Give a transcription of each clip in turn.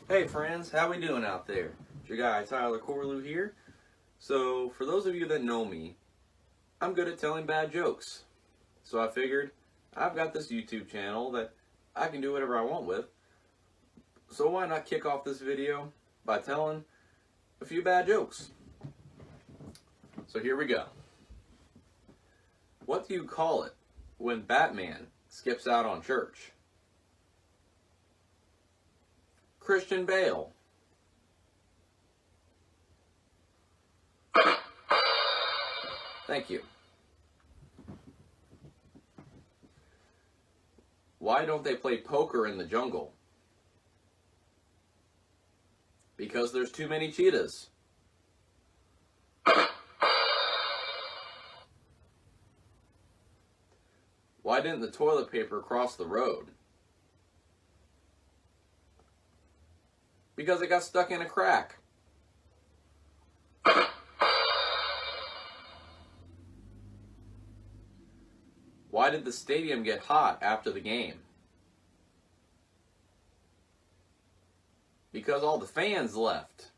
Hey friends, how we doing out there? It's your guy Tyler Corlew here. So for those of you that know me, I'm good at telling bad jokes. So I figured I've got this YouTube channel that I can do whatever I want with. So why not kick off this video by telling a few bad jokes? So here we go. What do you call it when Batman skips out on church? Christian Bale. Thank you. Why don't they play poker in the jungle? Because there's too many cheetahs. Why didn't the toilet paper cross the road? Because it got stuck in a crack. Why did the stadium get hot after the game? Because all the fans left.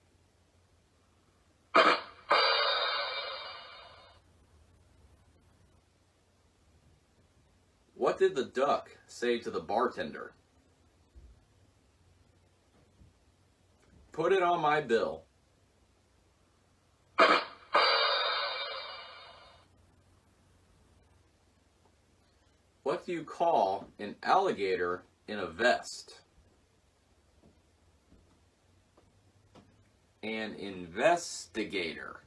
What did the duck say to the bartender? Put it on my bill. What do you call an alligator in a vest? An investigator.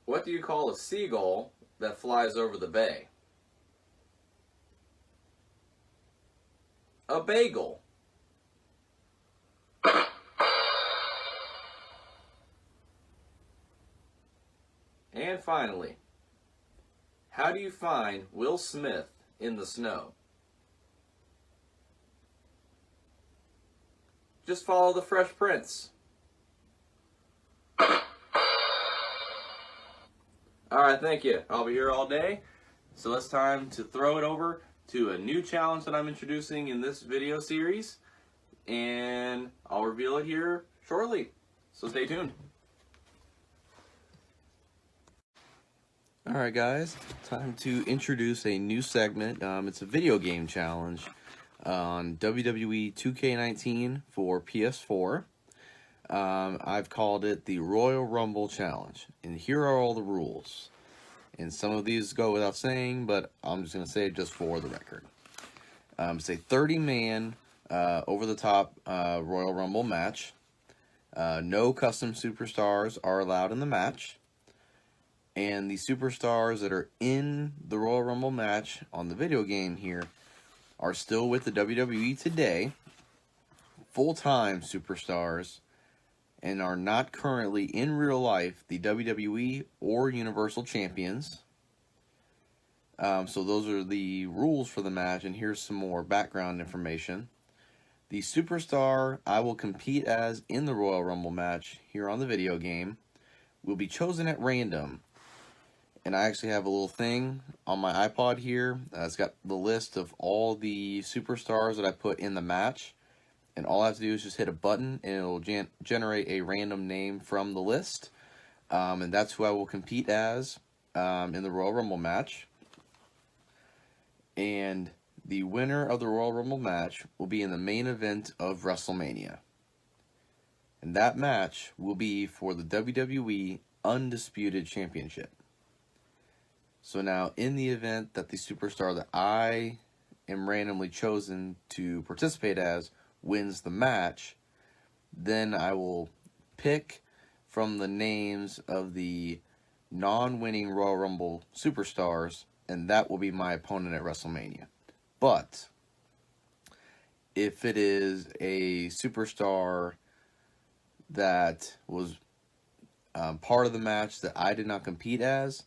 What do you call a seagull that flies over the bay? A bagel. And finally, how do you find Will Smith in the snow? Just follow the Fresh Prince. Alright, thank you. I'll be here all day. So it's time to throw it over to a new challenge that I'm introducing in this video series. And I'll reveal it here shortly. So stay tuned. Alright guys, time to introduce a new segment. It's a video game challenge on WWE 2K19 for PS4. I've called it the Royal Rumble Challenge, and here are all the rules. And some of these go without saying, but I'm just going to say it just for the record. It's a 30-man over-the-top Royal Rumble match. No custom superstars are allowed in the match. And the superstars that are in the Royal Rumble match on the video game here are still with the WWE today, full-time superstars, and are not currently in real life the WWE or Universal Champions. So those are the rules for the match, and here's some more background information. The superstar I will compete as in the Royal Rumble match here on the video game will be chosen at random. And I actually have a little thing on my iPod here. It's got the list of all the superstars that I put in the match. And all I have to do is just hit a button and it'll generate a random name from the list. And that's who I will compete as in the Royal Rumble match. And the winner of the Royal Rumble match will be in the main event of WrestleMania. And that match will be for the WWE Undisputed Championship. So now, in the event that the superstar that I am randomly chosen to participate as wins the match, then I will pick from the names of the non-winning Royal Rumble superstars, and that will be my opponent at WrestleMania. But if it is a superstar that was part of the match that I did not compete as,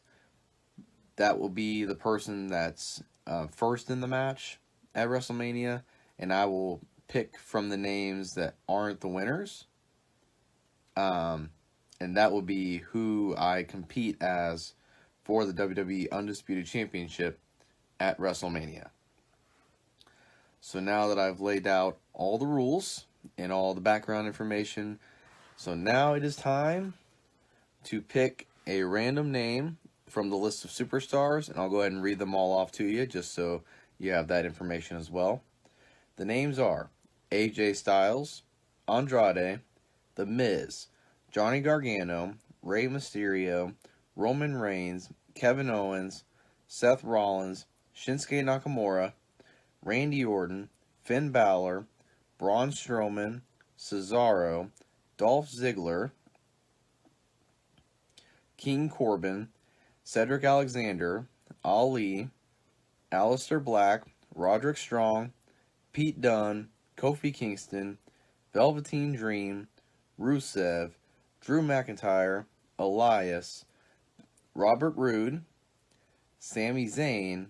that will be the person that's first in the match at WrestleMania, and I will pick from the names that aren't the winners. And that will be who I compete as for the WWE Undisputed Championship at WrestleMania. So now that I've laid out all the rules and all the background information, so now it is time to pick a random name from the list of superstars, and I'll go ahead and read them all off to you just so you have that information as well. The names are AJ Styles, Andrade, The Miz, Johnny Gargano, Rey Mysterio, Roman Reigns, Kevin Owens, Seth Rollins, Shinsuke Nakamura, Randy Orton, Finn Balor, Braun Strowman, Cesaro, Dolph Ziggler, King Corbin, Cedric Alexander, Ali, Aleister Black, Roderick Strong, Pete Dunne, Kofi Kingston, Velveteen Dream, Rusev, Drew McIntyre, Elias, Robert Roode, Sami Zayn,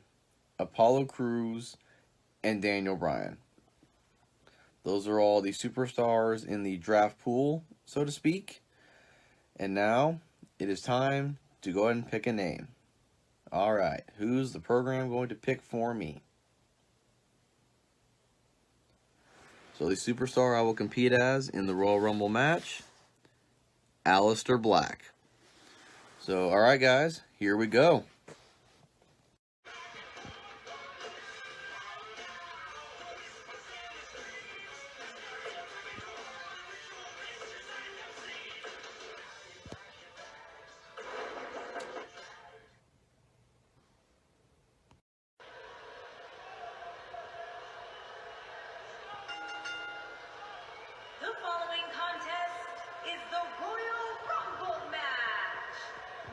Apollo Crews, and Daniel Bryan. Those are all the superstars in the draft pool, so to speak. And now it is time to go ahead and pick a name. Alright, who's the program going to pick for me? So the superstar I will compete as in the Royal Rumble match, Aleister Black. So, alright guys, here we go. The following contest is the Royal Rumble match.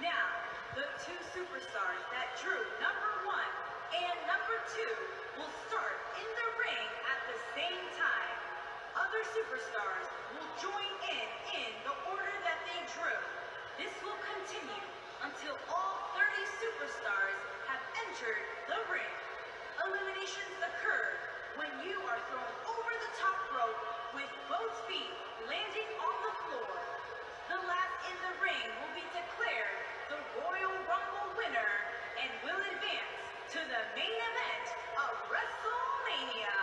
Now, the two superstars that drew number 1 and number 2 will start in the ring at the same time. Other superstars will join in the order that they drew. This will continue until all 30 superstars have entered the ring. Eliminations occur when you are thrown over the top rope with both feet landing on the floor. The last in the ring will be declared the Royal Rumble winner and will advance to the main event of WrestleMania.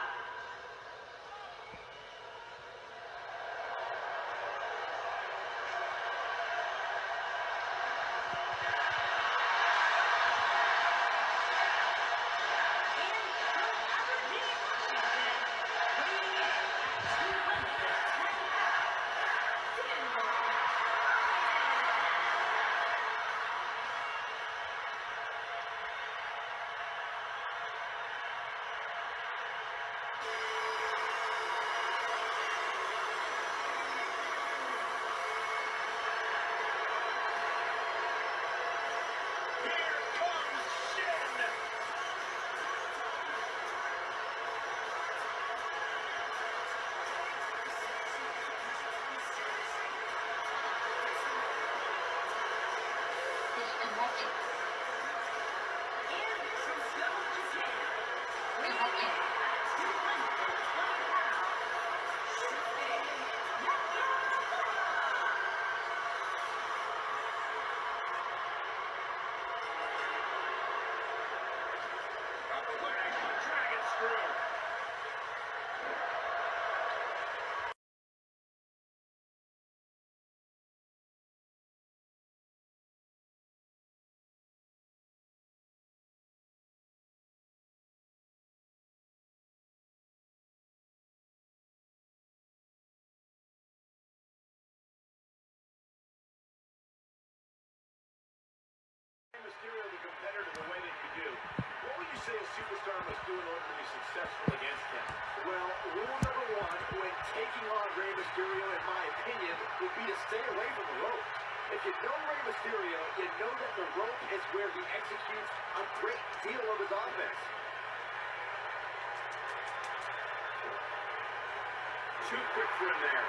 Mysterio the competitor the way that you do. What would you say a superstar must do in order to be successful against him? Well, rule number 1 when taking on Rey Mysterio, in my opinion, would be to stay away from the rope. If you know Rey Mysterio, you know that the rope is where he executes a great deal of his offense. Too quick for him there.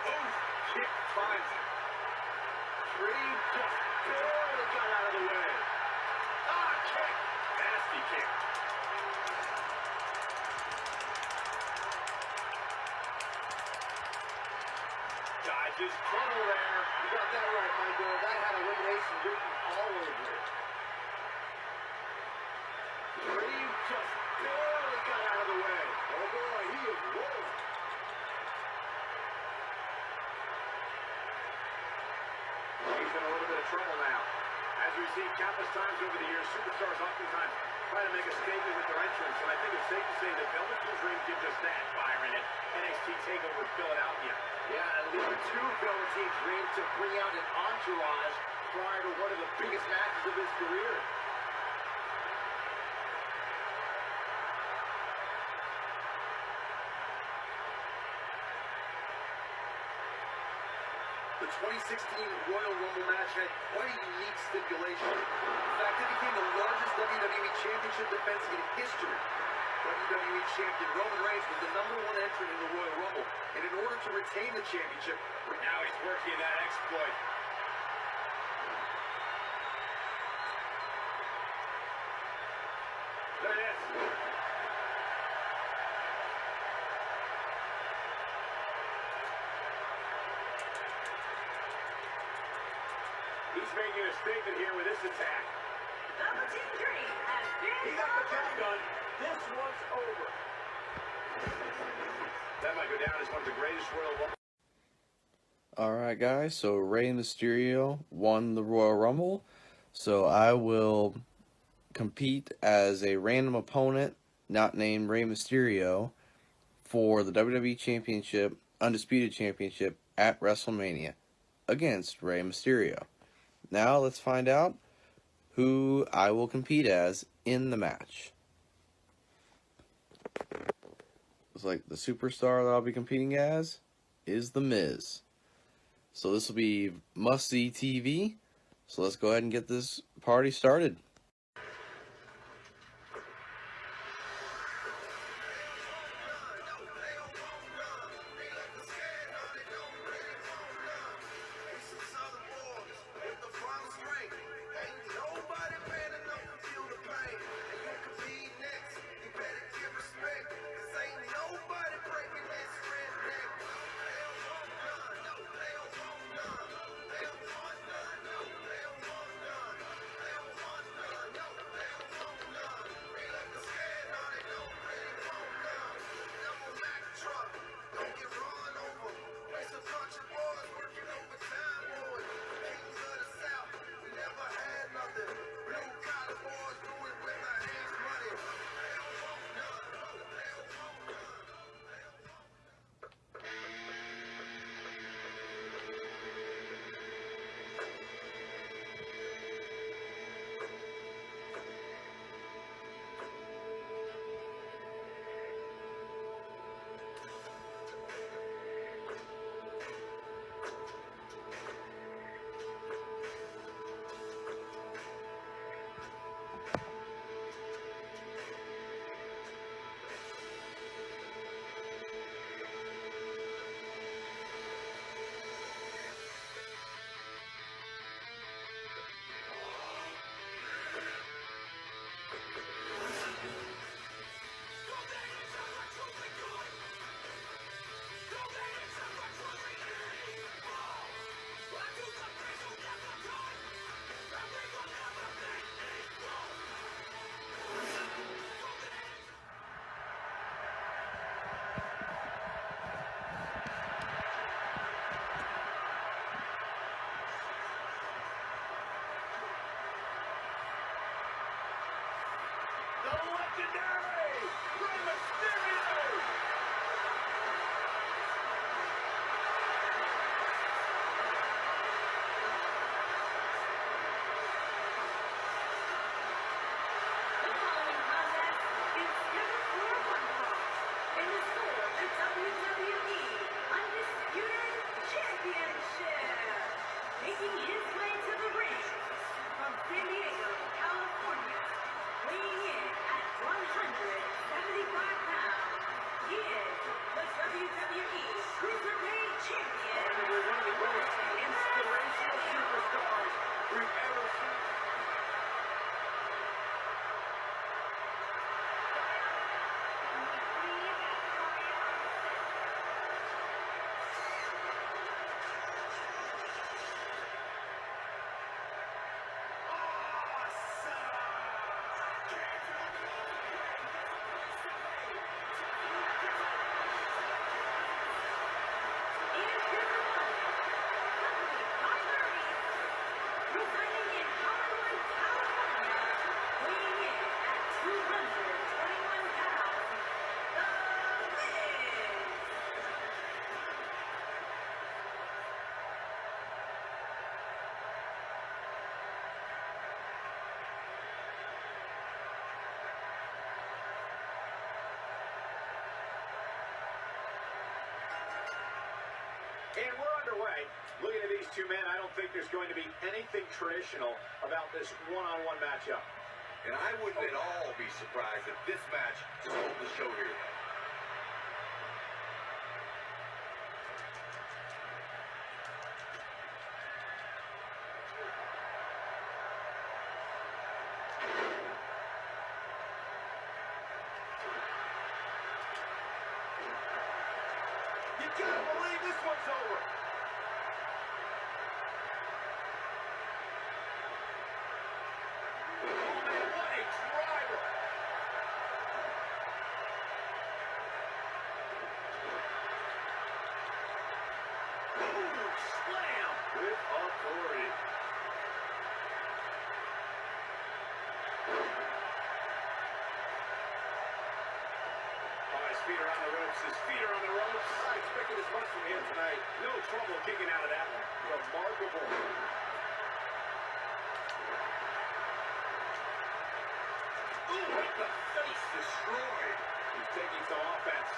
Oh, kick finds him. Three just barely got out of the way. Ah, kick. Nasty kick. Dodges trouble there. You got that right, my girl. That had elimination written all over it. just barely got out of the way. Oh boy, he is rolling. He's in a little bit of trouble now. As we've seen countless times over the years, superstars oftentimes try to make a statement with their entrance, and I think it's safe to say that Velveteen's reign gives us that, Byron, at NXT TakeOver Philadelphia. Yeah, and leaving two Velveteen's reign to bring out an entourage prior to one of the biggest matches of his career. The 2016 Royal Rumble match had quite a unique stipulation. In fact, it became the largest WWE Championship defense in history. WWE Champion Roman Reigns was the #1 entrant in the Royal Rumble, and in order to retain the championship, now he's working that exploit. There it is. He's making a statement here with this attack. Velveteen Dream has been He got the job done. This one's over. That might go down as one of the greatest Royal Rumble. Alright guys, so Rey Mysterio won the Royal Rumble. So I will compete as a random opponent not named Rey Mysterio for the WWE Championship, Undisputed Championship at WrestleMania against Rey Mysterio. Now let's find out who I will compete as in the match. Looks like the superstar that I'll be competing as is The Miz. So this will be must-see TV. So let's go ahead and get this party started. The legendary Rey Mysterio! The following contest is scheduled for one fall and is for the WWE Undisputed Championship. Making his way to the ring from San Diego, California, weighing in at 175 pounds, he is the WWE Cruiserweight Champion. One of the most inspirational superstars we've ever seen. And we're underway. Looking at these two men, I don't think there's going to be anything traditional about this one-on-one matchup. And I wouldn't at all be surprised if this match stole the show here tonight. You gotta believe this one's over. Oh, man, what a driver. Ooh, slam with authority. Oh, his feet are on the ropes. His feet are on the ropes. I expected as much from him tonight. No trouble kicking out of that one. Remarkable. Ooh, right in the face, destroyed. He's taking some offense.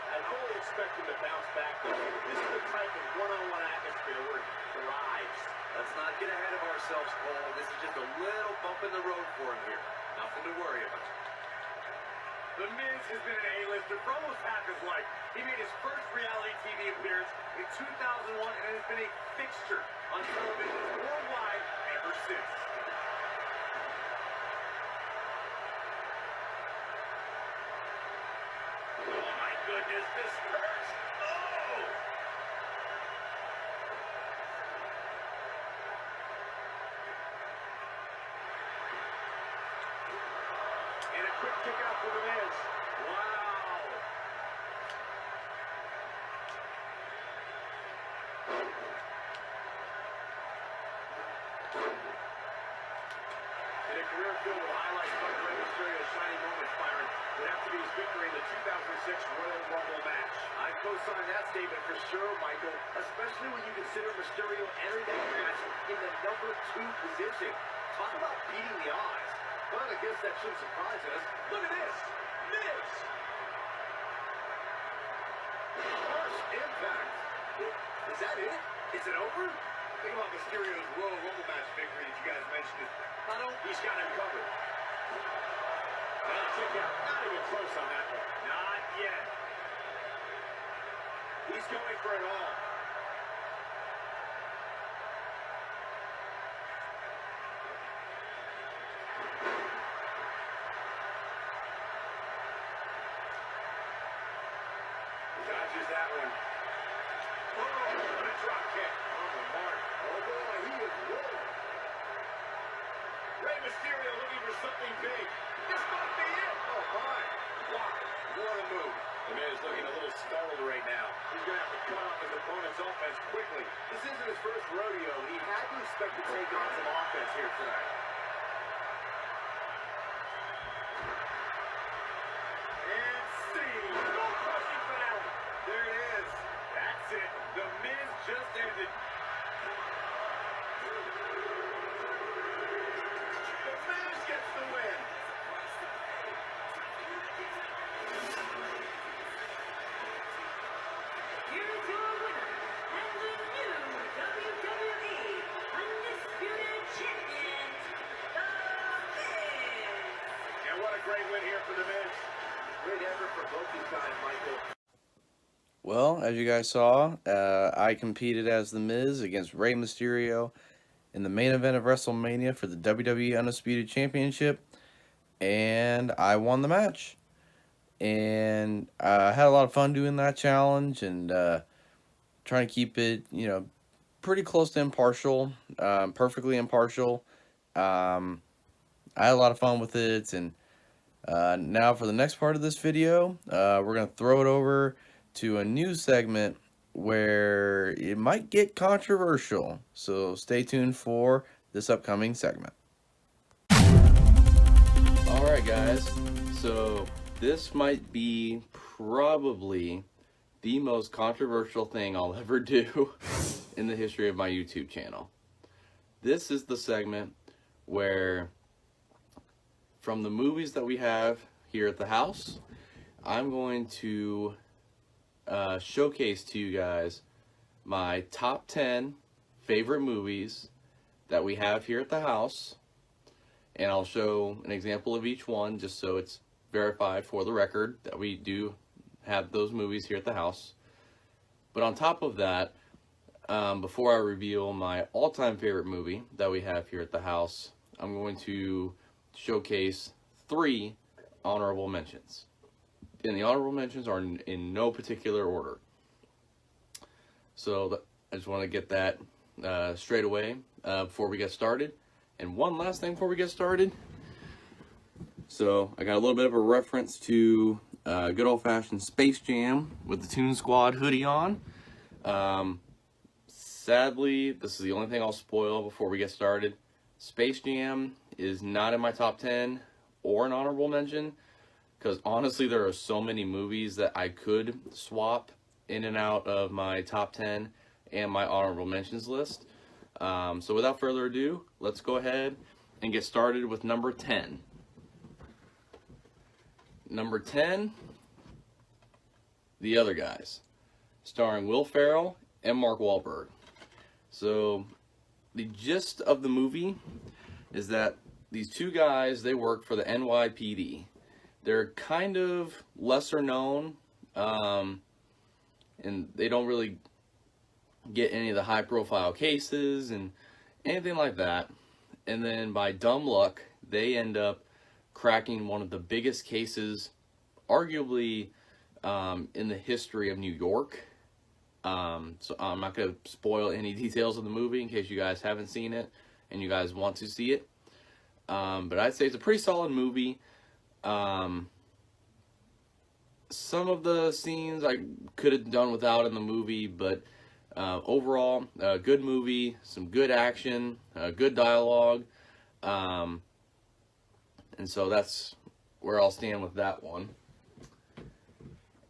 I fully expect him to bounce back, though. This is the type of one-on-one atmosphere where he thrives. Let's not get ahead of ourselves, Cole. This is just a little bump in the road for him here. Nothing to worry about. The Miz has been an A-lister for almost half his life. He made his first reality TV appearance in 2001 and has been a fixture on television worldwide ever since. Oh my goodness, this hurts! Oh! And a quick kick out for the Miz. Wow! In a career filled with highlights, but Rey Mysterio's shining moments, Byron, would have to be his victory in the 2006 Royal Rumble match. I co-sign that statement for sure, Michael, especially when you consider Mysterio entered that match in the number 2 position. Talk about beating the odds. But I guess that shouldn't surprise us. Look at this! Miz! First impact. Is that it? Is it over? Think about Mysterio's Royal Rumble match victory that you guys mentioned. He's got him covered. Kick out. Not even close on that one. Not yet. He's going for it all. Dodges that one. Oh, what a drop kick. On the mark. Oh, boy, he is rolling. Rey Mysterio looking for something big. This might be it. Oh, my. Wow. What a move. The man is looking a little startled right now. He's going to have to cut off his opponent's offense quickly. This isn't his first rodeo. He had to expect to take on some offense here tonight. And see. No crushing finale. There it is. That's it. The Miz just ended. The Miz gets the win. Here's your winner, and the new WWE Undisputed Champion, The Miz. And what a great win here for the Miz. Great effort for both these guys, Michael. Well, as you guys saw, I competed as The Miz against Rey Mysterio in the main event of WrestleMania for the WWE Undisputed Championship, and I won the match. And I had a lot of fun doing that challenge and trying to keep it, pretty close to impartial, perfectly impartial. I had a lot of fun with it, and now for the next part of this video, we're going to throw it over to a new segment where it might get controversial. So stay tuned for this upcoming segment. Alright guys, so this might be probably the most controversial thing I'll ever do in the history of my YouTube channel. This is the segment where, from the movies that we have here at the house, I'm going to showcase to you guys my top 10 favorite movies that we have here at the house, and I'll show an example of each one just so it's verified for the record that we do have those movies here at the house. But on top of that, before I reveal my all-time favorite movie that we have here at the house, I'm going to showcase 3 honorable mentions. And the honorable mentions are in no particular order. So I just want to get that straight away before we get started. And one last thing before we get started. So I got a little bit of a reference to good old-fashioned Space Jam with the Toon Squad hoodie on. Sadly, this is the only thing I'll spoil before we get started. Space Jam is not in my top 10 or an honorable mention, because honestly there are so many movies that I could swap in and out of my top 10 and my honorable mentions list. So without further ado, let's go ahead and get started with number 10. Number 10, The Other Guys, starring Will Ferrell and Mark Wahlberg. So the gist of the movie is that these two guys, they work for the NYPD. They're kind of lesser known, and they don't really get any of the high profile cases and anything like that. And then by dumb luck, they end up cracking one of the biggest cases, arguably, in the history of New York. So I'm not going to spoil any details of the movie in case you guys haven't seen it and you guys want to see it. But I'd say it's a pretty solid movie. Some of the scenes I could have done without in the movie, but overall, a good movie, some good action, good dialogue. And so that's where I'll stand with that one.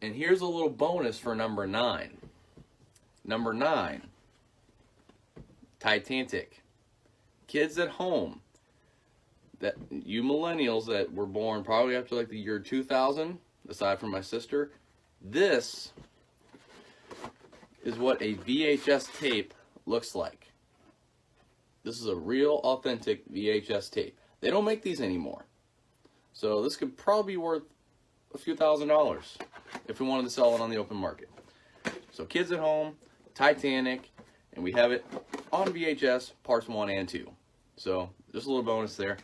And here's a little bonus for number 9. Number 9, Titanic. Kids at home, that you millennials that were born probably after like the year 2000, aside from my sister, this is what a VHS tape looks like. This is a real authentic VHS tape. They don't make these anymore. So this could probably be worth a few $1,000s if we wanted to sell it on the open market. So Kids at Home, Titanic, and we have it on VHS parts 1 and 2. So just a little bonus there.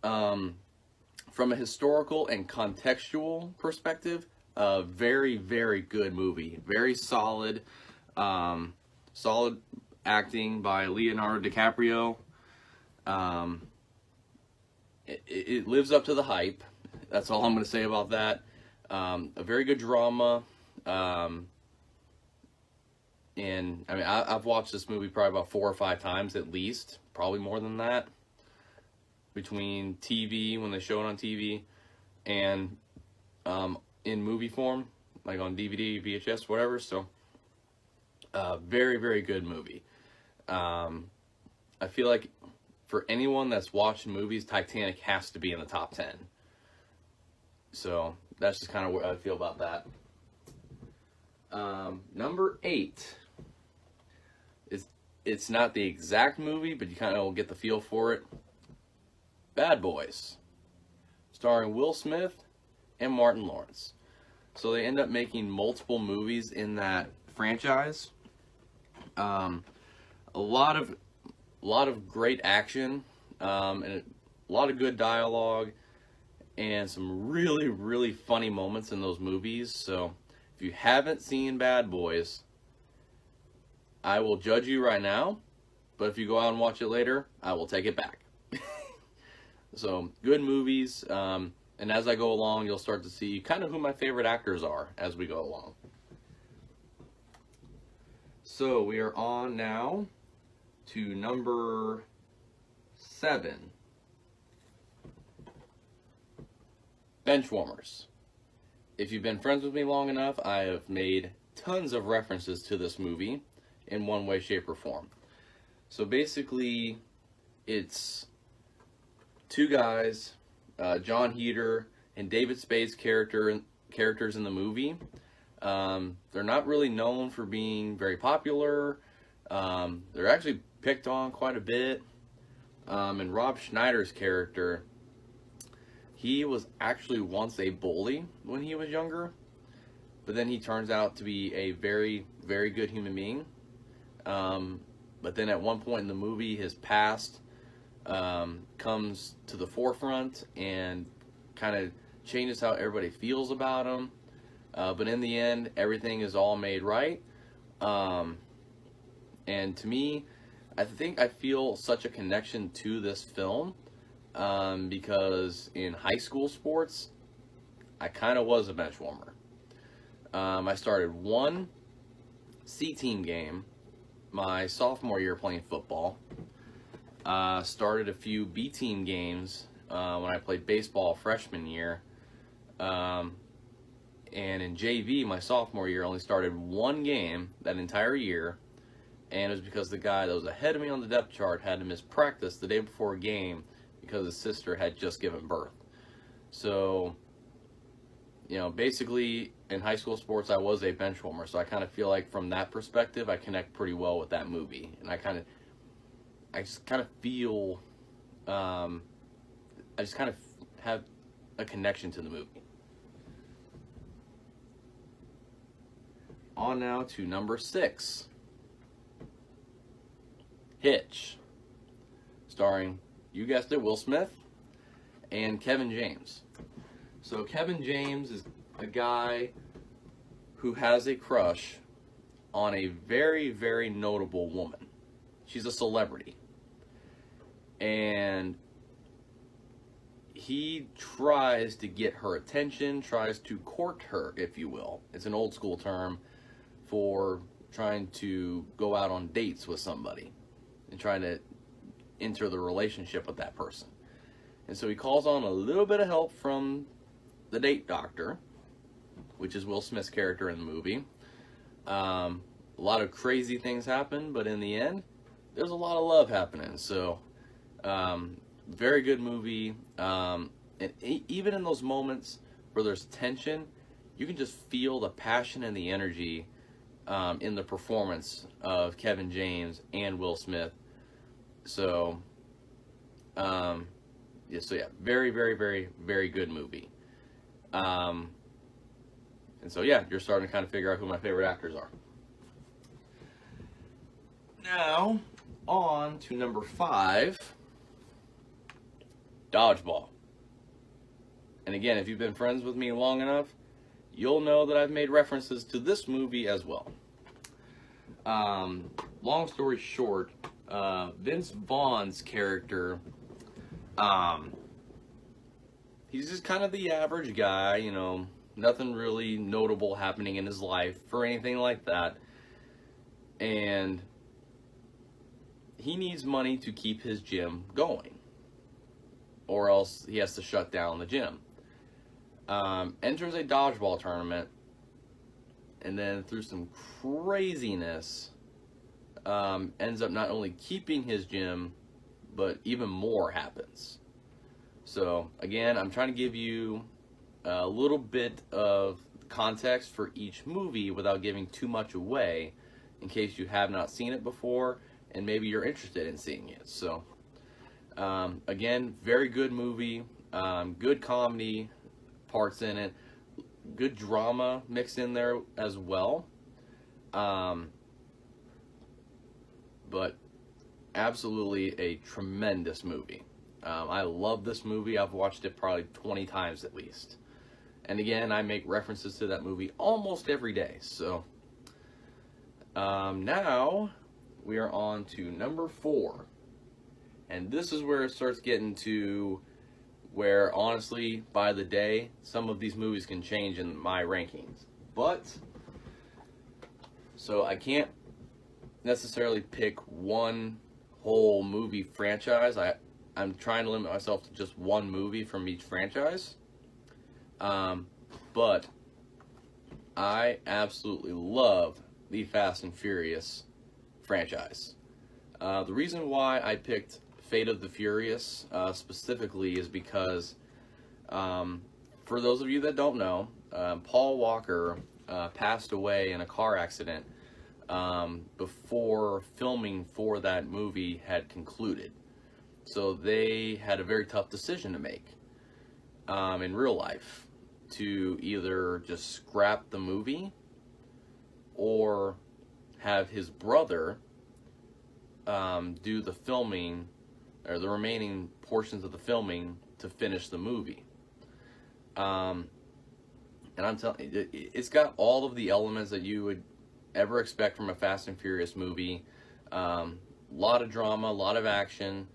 From a historical and contextual perspective, a very, very good movie. Very solid, solid acting by Leonardo DiCaprio. It lives up to the hype. That's all I'm going to say about that. A very good drama. And I mean, I've watched this movie probably about 4 or 5 times at least, probably more than that, between TV, when they show it on TV, and in movie form, like on DVD, VHS, whatever. So, very, very good movie. I feel like for anyone that's watched movies, Titanic has to be in the top 10. So, that's just kind of what I feel about that. Number 8. It's not the exact movie, but you kind of will get the feel for it. Bad Boys, starring Will Smith and Martin Lawrence. So they end up making multiple movies in that franchise. A lot of great action, and a lot of good dialogue, and some really, really funny moments in those movies. So if you haven't seen Bad Boys, I will judge you right now, but if you go out and watch it later, I will take it back. So, good movies, and as I go along, you'll start to see kind of who my favorite actors are as we go along. So, we are on now to number 7. Benchwarmers. If you've been friends with me long enough, I have made tons of references to this movie in one way, shape, or form. So basically, it's 2 guys, John Heder and David Spade's characters in the movie. They're not really known for being very popular. They're actually picked on quite a bit. And Rob Schneider's character, he was actually once a bully when he was younger, but then he turns out to be a very, very good human being. But then at one point in the movie, his past comes to the forefront and kind of changes how everybody feels about him. But in the end, everything is all made right. And to me, I think I feel such a connection to this film because in high school sports, I kind of was a bench warmer. I started one C-team game my sophomore year playing football. Started a few B-team games when I played baseball freshman year. And in JV, my sophomore year, only started one game that entire year. And it was because the guy that was ahead of me on the depth chart had to miss practice the day before a game because his sister had just given birth. So, you know, basically in high school sports, I was a bench warmer. So I kind of feel like from that perspective, I connect pretty well with that movie. And I just kind of feel, I just kind of have a connection to the movie. On now to number 6. Hitch. Starring, you guessed it, Will Smith and Kevin James. So Kevin James is a guy who has a crush on a very, very notable woman. She's a celebrity. And he tries to get her attention, tries to court her, if you will. It's an old school term for trying to go out on dates with somebody and trying to enter the relationship with that person. And so he calls on a little bit of help from the date doctor, which is Will Smith's character in the movie. A lot of crazy things happen, but in the end, there's a lot of love happening. So, very good movie. And even in those moments where there's tension, you can just feel the passion and the energy in the performance of Kevin James and Will Smith. So, very, very, very, very good movie. And so, yeah, you're starting to kind of figure out who my favorite actors are. Now, on to number 5, Dodgeball. And again, if you've been friends with me long enough, you'll know that I've made references to this movie as well. Long story short, Vince Vaughn's character, he's just kind of the average guy, you know, nothing really notable happening in his life or anything like that. And he needs money to keep his gym going, or else he has to shut down the gym. Enters a dodgeball tournament, and then through some craziness, ends up not only keeping his gym, but even more happens. So again, I'm trying to give you a little bit of context for each movie without giving too much away, in case you have not seen it before and maybe you're interested in seeing it. So again, very good movie, good comedy parts in it, good drama mixed in there as well. But absolutely a tremendous movie. I love this movie. I've watched it probably 20 times at least. And again, I make references to that movie almost every day. So now we are on to number 4. And this is where it starts getting to where, honestly, by the day, some of these movies can change in my rankings. But, so I can't necessarily pick one whole movie franchise. I'm trying to limit myself to just one movie from each franchise. But I absolutely love the Fast and Furious franchise. The reason why I picked Fate of the Furious specifically is because, for those of you that don't know, Paul Walker passed away in a car accident before filming for that movie had concluded. So they had a very tough decision to make in real life, to either just scrap the movie or have his brother do the filming, or the remaining portions of the filming, to finish the movie. And I'm telling you, it's got all of the elements that you would ever expect from a Fast and Furious movie. A lot of drama, a lot of action.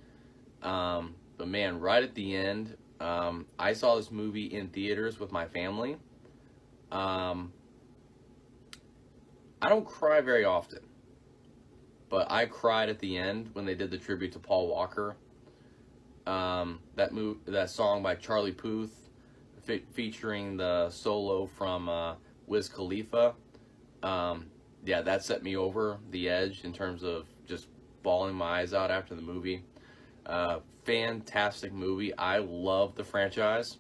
But man, right at the end, I saw this movie in theaters with my family. I don't cry very often, but I cried at the end when they did the tribute to Paul Walker. That song by Charlie Puth, featuring the solo from Wiz Khalifa. Yeah, that set me over the edge in terms of just bawling my eyes out after the movie. Fantastic movie. I love the franchise.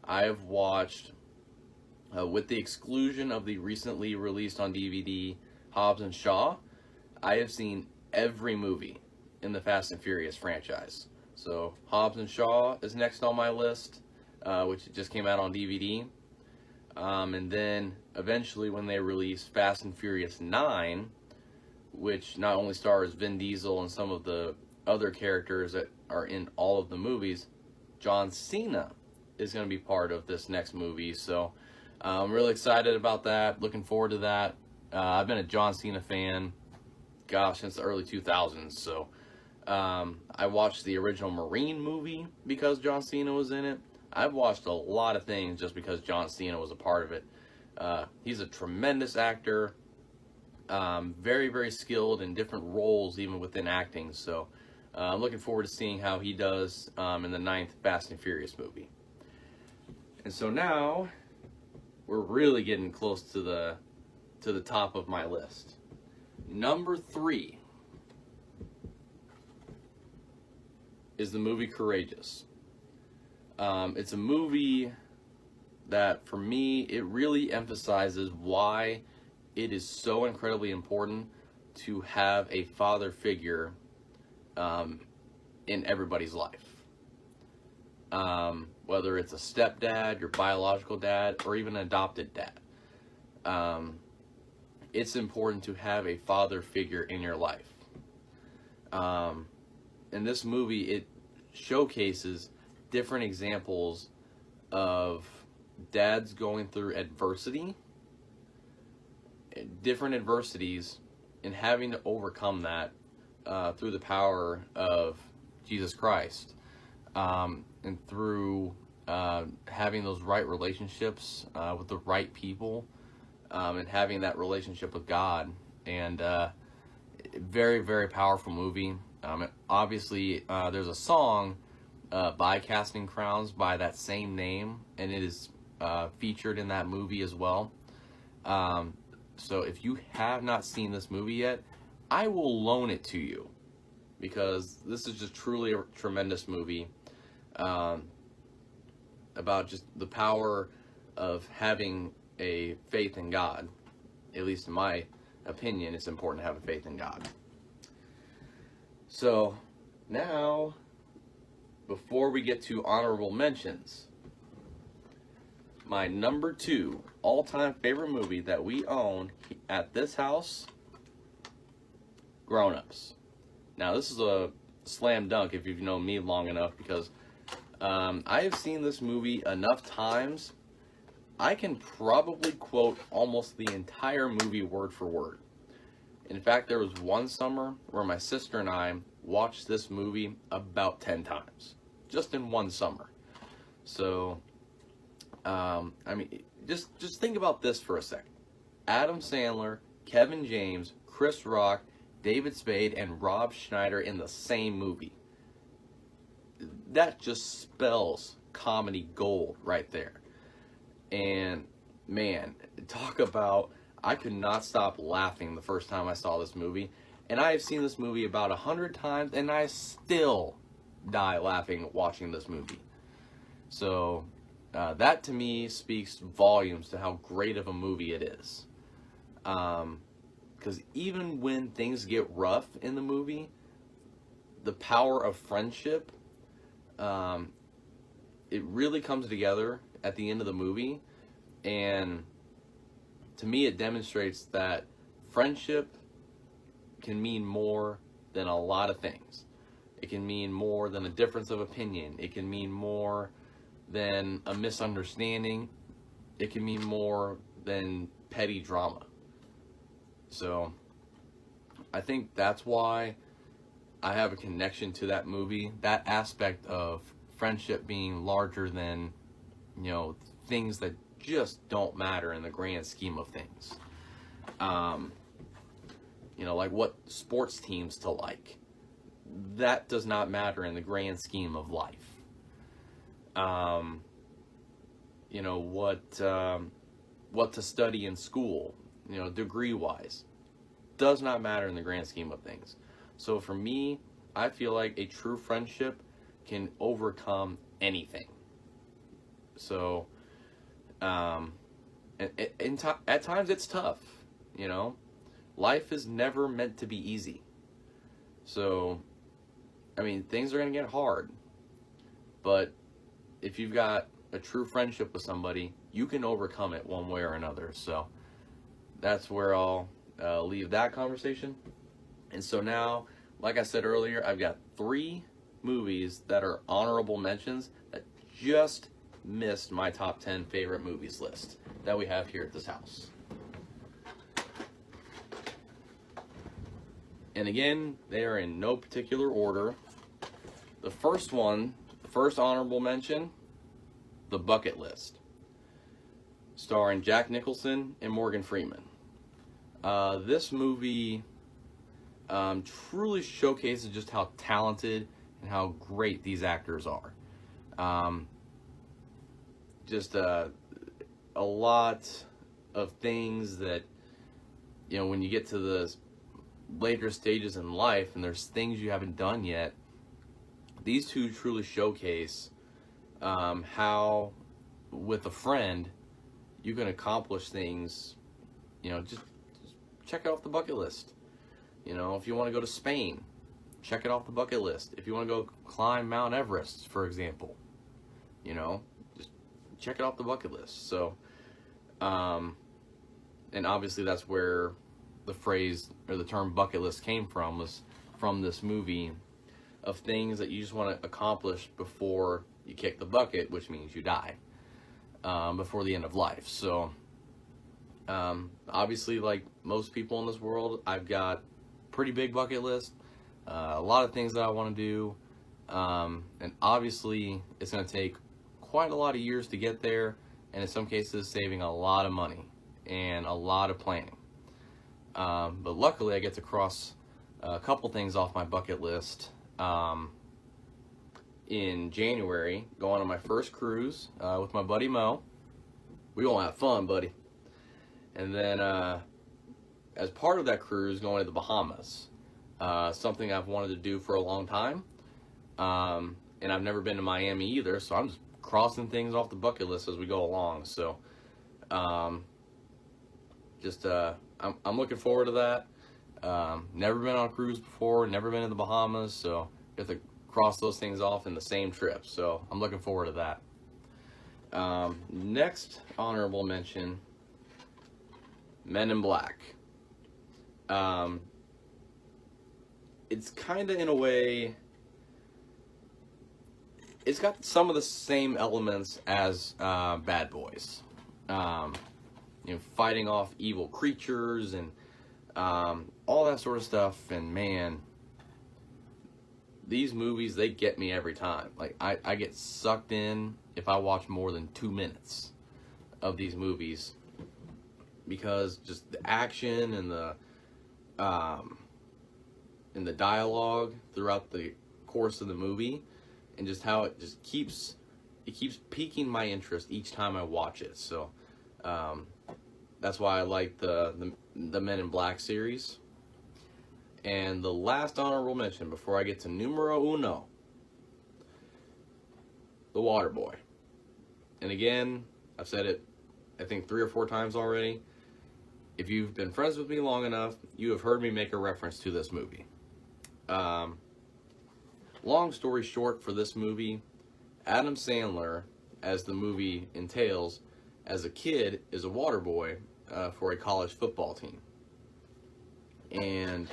I have watched, with the exclusion of the recently released on DVD Hobbs and Shaw, I have seen every movie in the Fast and Furious franchise. So Hobbs and Shaw is next on my list, which just came out on DVD. And then eventually when they release Fast and Furious 9, which not only stars Vin Diesel and some of the other characters that are in all of the movies, John Cena is going to be part of this next movie. So I'm really excited about that. Looking forward to that. I've been a John Cena fan, gosh, since the early 2000s. So I watched the original Marine movie because John Cena was in it. I've watched a lot of things just because John Cena was a part of it. He's a tremendous actor. Very, very skilled in different roles, even within acting. So I'm looking forward to seeing how he does in the 9th Fast and Furious movie. And so now we're really getting close to the top of my list. Number 3 is the movie Courageous. It's a movie that, for me, it really emphasizes why it is so incredibly important to have a father figure in everybody's life. Whether it's a stepdad, your biological dad, or even an adopted dad. It's important to have a father figure in your life. In this movie, it showcases different examples of dads going through adversity, different adversities, and having to overcome that through the power of Jesus Christ, and through having those right relationships with the right people, and having that relationship with God. And very, very powerful movie. Obviously, there's a song by Casting Crowns by that same name, and it is featured in that movie as well. So if you have not seen this movie yet, I will loan it to you, because this is just truly a tremendous movie about just the power of having a faith in God. At least in my opinion, it's important to have a faith in God. So now, before we get to honorable mentions, my number 2 all-time favorite movie that we own at this house, Grown Ups. Now, this is a slam dunk if you've known me long enough, because I have seen this movie enough times. I can probably quote almost the entire movie word for word. In fact, there was one summer where my sister and I watched this movie about 10 times. Just in one summer. So, I mean, just think about this for a second. Adam Sandler, Kevin James, Chris Rock, David Spade, and Rob Schneider in the same movie. That just spells comedy gold right there. And, man, talk about, I could not stop laughing the first time I saw this movie. And I have seen this movie about 100 times, and I still die laughing watching this movie. So, That to me speaks volumes to how great of a movie it is. Because even when things get rough in the movie, the power of friendship, it really comes together at the end of the movie. And to me, it demonstrates that friendship can mean more than a lot of things. It can mean more than a difference of opinion. It can mean more than a misunderstanding. It can mean more than petty drama. So I think that's why I have a connection to that movie. That aspect of friendship being larger than, things that just don't matter in the grand scheme of things. Like what sports teams to like. That does not matter in the grand scheme of life. What to study in school, degree-wise, does not matter in the grand scheme of things. So for me, I feel like a true friendship can overcome anything. So, at times it's tough, Life is never meant to be easy. So, things are going to get hard. But if you've got a true friendship with somebody, you can overcome it one way or another. So, that's where I'll leave that conversation. And so now, like I said earlier, I've got 3 movies that are honorable mentions that just missed my top 10 favorite movies list that we have here at this house. And again, they are in no particular order. The first honorable mention, The Bucket List, starring Jack Nicholson and Morgan Freeman. This movie truly showcases just how talented and how great these actors are. Just a lot of things that, when you get to the later stages in life and there's things you haven't done yet, these two truly showcase how, with a friend, you can accomplish things, just check it off the bucket list. If you want to go to Spain, check it off the bucket list. If you want to go climb Mount Everest, for example, just check it off the bucket list. So, and obviously that's where the phrase or the term bucket list came from, was from this movie, of things that you just want to accomplish before you kick the bucket, which means you die, before the end of life. So, obviously, like most people in this world, I've got pretty big bucket list, a lot of things that I want to do, and obviously it's going to take quite a lot of years to get there, and in some cases saving a lot of money and a lot of planning. But luckily I get to cross a couple things off my bucket list. In January, going on my first cruise with my buddy Mo. We gonna have fun, buddy. And then as part of that cruise, going to the Bahamas. Something I've wanted to do for a long time. And I've never been to Miami either, so I'm just crossing things off the bucket list as we go along. So I'm looking forward to that. Never been on a cruise before, never been to the Bahamas, so you have to cross those things off in the same trip. So I'm looking forward to that. Next honorable mention, Men in Black. It's kind of, in a way, it's got some of the same elements as Bad Boys. Fighting off evil creatures and all that sort of stuff. And man, these movies, they get me every time. Like, I get sucked in if I watch more than 2 minutes of these movies, because just the action and the dialogue throughout the course of the movie, and just how it just keeps piquing my interest each time I watch it. So that's why I like the Men in Black series. And the last honorable mention before I get to numero uno, The Waterboy. And again, I've said it, I think 3 or 4 times already. If you've been friends with me long enough, you have heard me make a reference to this movie. Long story short, for this movie, Adam Sandler, as the movie entails, as a kid, is a water boy for a college football team. And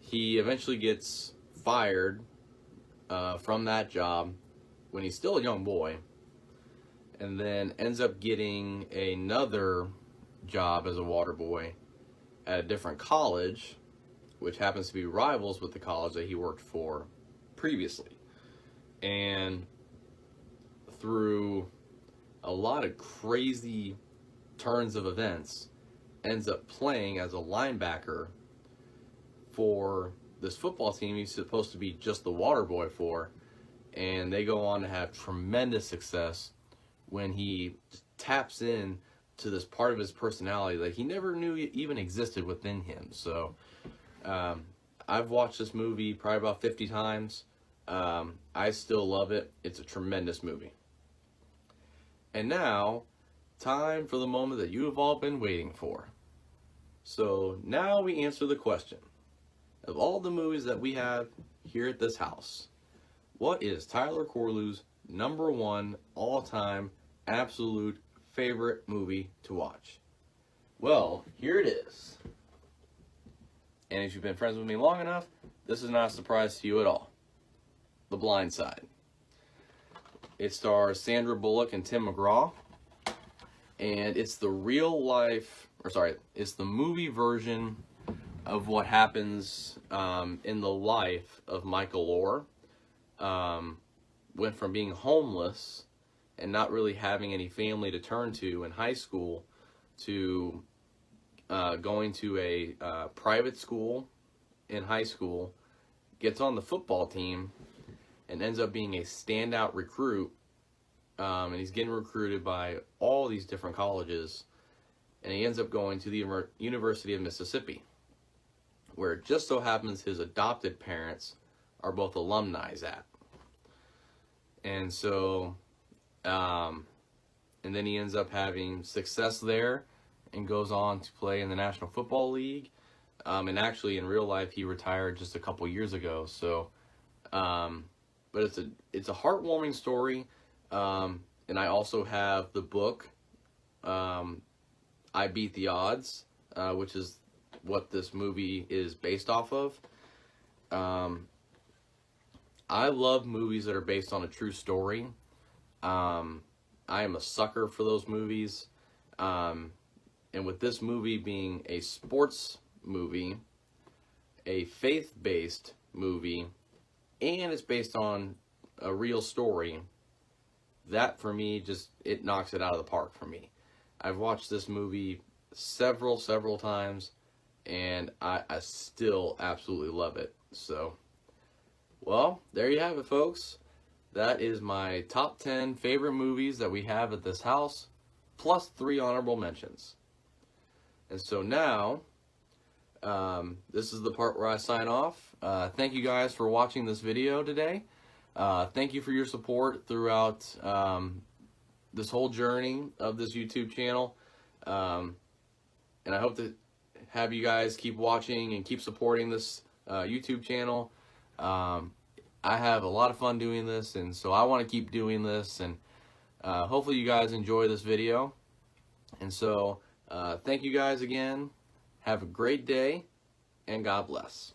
he eventually gets fired from that job when he's still a young boy, and then ends up getting another job as a water boy at a different college, which happens to be rivals with the college that he worked for previously. And through a lot of crazy turns of events, ends up playing as a linebacker for this football team he's supposed to be just the water boy for. And they go on to have tremendous success when he taps in to this part of his personality that he never knew even existed within him. So I've watched this movie probably about 50 times. I still love it. It's a tremendous movie. And now, time for the moment that you have all been waiting for. So now we answer the question. Of all the movies that we have here at this house, what is Tyler Corlew's #1 all-time absolute favorite movie to watch? Well, here it is. And if you've been friends with me long enough, this is not a surprise to you at all. The Blind Side. It stars Sandra Bullock and Tim McGraw. And it's the it's the movie version of what happens in the life of Michael Orr. Went from being homeless and not really having any family to turn to in high school to going to a private school in high school, gets on the football team, and ends up being a standout recruit. And he's getting recruited by all these different colleges, and he ends up going to the University of Mississippi, where it just so happens his adopted parents are both alumni at. And so, and then he ends up having success there and goes on to play in the National Football League. And actually, in real life, he retired just a couple years ago. So, but it's a heartwarming story. And I also have the book, I Beat the Odds, which is what this movie is based off of. I love movies that are based on a true story. I am a sucker for those movies. And with this movie being a sports movie, a faith-based movie, and it's based on a real story, that for me it knocks it out of the park for me. I've watched this movie several times, and I still absolutely love it. So, well, there you have it, folks. That is my top 10 favorite movies that we have at this house, plus 3 honorable mentions. And so now, this is the part where I sign off. Thank you guys for watching this video today. Thank you for your support throughout this whole journey of this YouTube channel. And I hope to have you guys keep watching and keep supporting this YouTube channel. I have a lot of fun doing this, and so I want to keep doing this, and hopefully you guys enjoy this video. And so thank you guys again. Have a great day, and God bless.